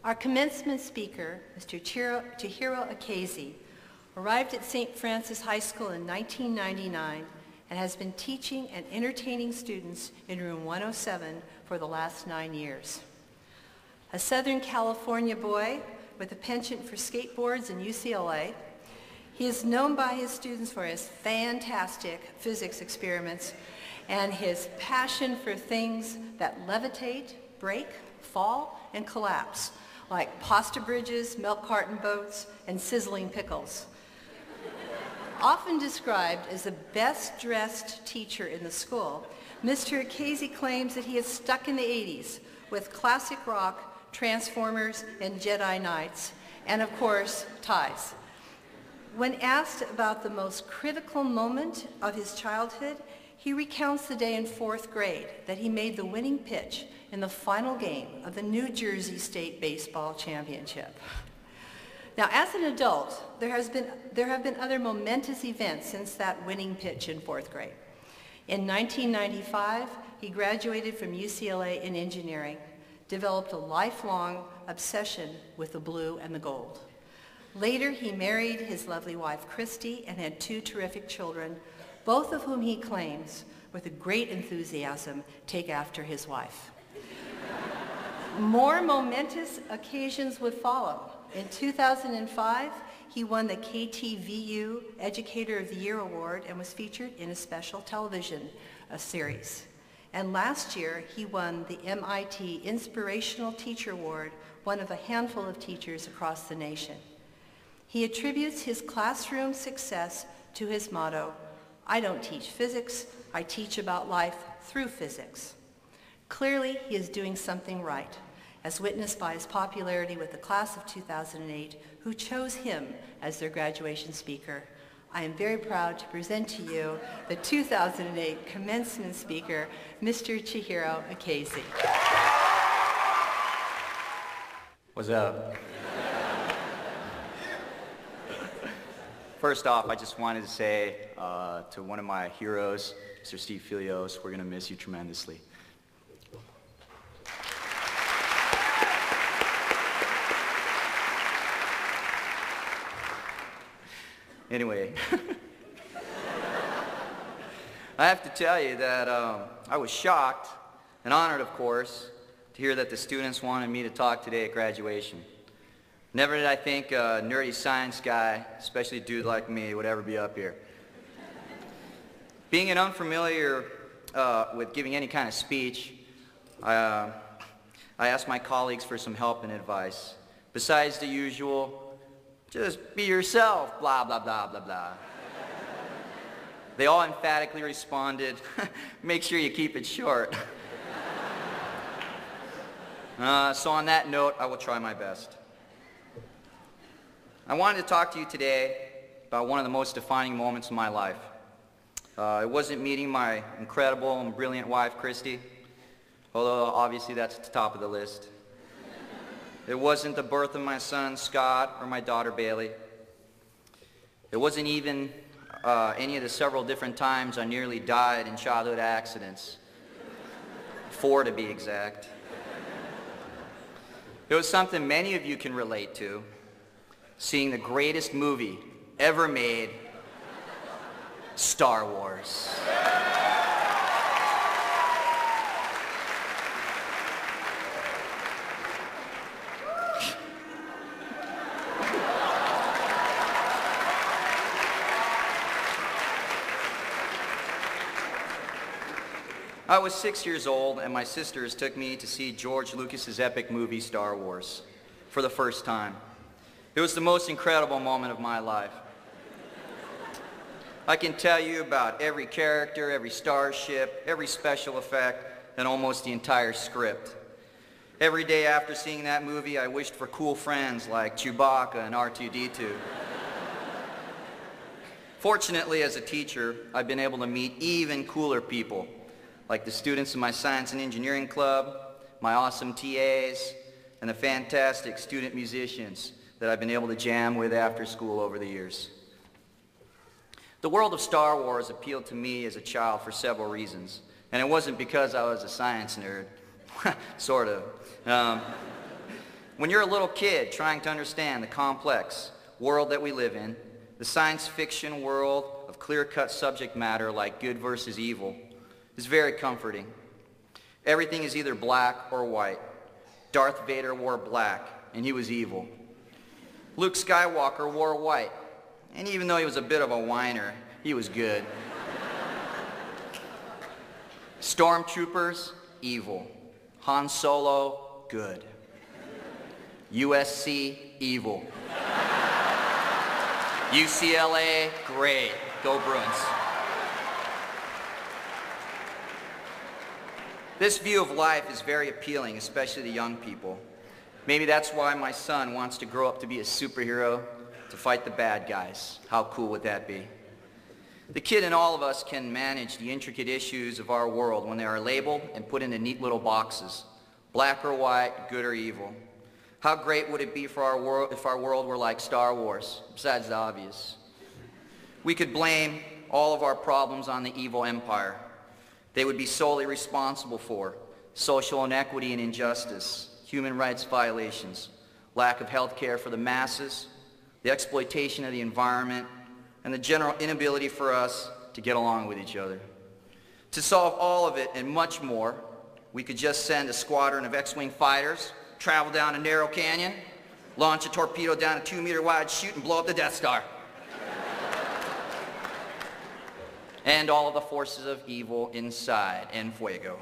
Our commencement speaker, Mr. Chihiro Ikezi, arrived at St. Francis High School in 1999 and has been teaching and entertaining students in room 107 for the last 9 years. A Southern California boy with a penchant for skateboards in UCLA, he is known by his students for his fantastic physics experiments and his passion for things that levitate, break, fall, and collapse, like pasta bridges, milk carton boats, and sizzling pickles. Often described as the best-dressed teacher in the school, Mr. Ikezi claims that he is stuck in the 80s with classic rock, Transformers, and Jedi Knights, and of course, ties. When asked about the most critical moment of his childhood, he recounts the day in 4th grade that he made the winning pitch in the final game of the New Jersey State Baseball Championship. Now, as an adult, there have been other momentous events since that winning pitch in 4th grade. In 1995, he graduated from UCLA in engineering, developed a lifelong obsession with the blue and the gold. Later, he married his lovely wife, Christy, and had 2 terrific children, both of whom he claims, with a great enthusiasm, take after his wife. More momentous occasions would follow. In 2005, he won the KTVU Educator of the Year Award and was featured in a special television series. And last year, he won the MIT Inspirational Teacher Award, one of a handful of teachers across the nation. He attributes his classroom success to his motto, "I don't teach physics, I teach about life through physics." Clearly, he is doing something right, as witnessed by his popularity with the class of 2008, who chose him as their graduation speaker. I am very proud to present to you the 2008 commencement speaker, Mr. Chihiro Ikezi. What's up? First off, I just wanted to say to one of my heroes, Mr. Steve Filios, we're going to miss you tremendously. Anyway, I have to tell you that I was shocked and honored, of course, to hear that the students wanted me to talk today at graduation. Never did I think a nerdy science guy, especially a dude like me, would ever be up here. Being an unfamiliar with giving any kind of speech, I asked my colleagues for some help and advice. Besides the usual, just be yourself, blah, blah, blah, blah, blah. They all emphatically responded, make sure you keep it short. So on that note, I will try my best. I wanted to talk to you today about one of the most defining moments of my life. It wasn't meeting my incredible and brilliant wife, Christy, although obviously that's at the top of the list. It wasn't the birth of my son, Scott, or my daughter, Bailey. It wasn't even any of the several different times I nearly died in childhood accidents. 4 to be exact. It was something many of you can relate to, seeing the greatest movie ever made, Star Wars. I was 6 years old, and my sisters took me to see George Lucas's epic movie, Star Wars, for the first time. It was the most incredible moment of my life. I can tell you about every character, every starship, every special effect, and almost the entire script. Every day after seeing that movie, I wished for cool friends like Chewbacca and R2-D2. Fortunately, as a teacher, I've been able to meet even cooler people, like the students in my science and engineering club, my awesome TAs, and the fantastic student musicians that I've been able to jam with after school over the years. The world of Star Wars appealed to me as a child for several reasons, and it wasn't because I was a science nerd, sort of. When you're a little kid trying to understand the complex world that we live in, the science fiction world of clear-cut subject matter like good versus evil is very comforting. Everything is either black or white. Darth Vader wore black, and he was evil. Luke Skywalker wore white, and even though he was a bit of a whiner, he was good. Stormtroopers, evil. Han Solo, good. USC, evil. UCLA, great. Go Bruins. This view of life is very appealing, especially to young people. Maybe that's why my son wants to grow up to be a superhero, to fight the bad guys. How cool would that be? The kid in all of us can manage the intricate issues of our world when they are labeled and put into neat little boxes. Black or white, good or evil. How great would it be for our world if our world were like Star Wars, besides the obvious? We could blame all of our problems on the evil empire. They would be solely responsible for social inequity and injustice, human rights violations, lack of health care for the masses, the exploitation of the environment, and the general inability for us to get along with each other. To solve all of it and much more, we could just send a squadron of X-Wing fighters, travel down a narrow canyon, launch a torpedo down a 2-meter wide chute, and blow up the Death Star. And all of the forces of evil inside. En fuego.